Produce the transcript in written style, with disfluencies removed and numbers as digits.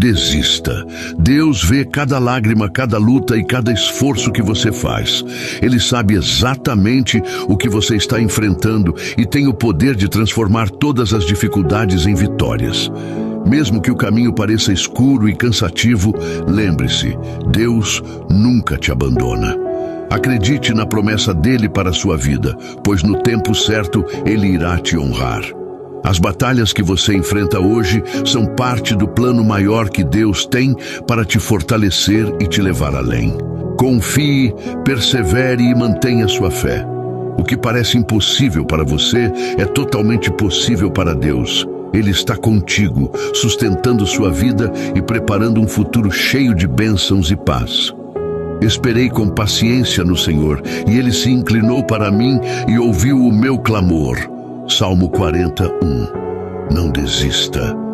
desista. Deus vê cada lágrima, cada luta e cada esforço que você faz. Ele sabe exatamente o que você está enfrentando e tem o poder de transformar todas as dificuldades em vitórias. Mesmo que o caminho pareça escuro e cansativo, lembre-se, Deus nunca te abandona. Acredite na promessa dele para a sua vida, pois no tempo certo ele irá te honrar. As batalhas que você enfrenta hoje são parte do plano maior que Deus tem para te fortalecer e te levar além. Confie, persevere e mantenha sua fé. O que parece impossível para você é totalmente possível para Deus. Ele está contigo, sustentando sua vida e preparando um futuro cheio de bênçãos e paz. Esperei com paciência no Senhor, e Ele se inclinou para mim e ouviu o meu clamor. Salmo 41. Não desista.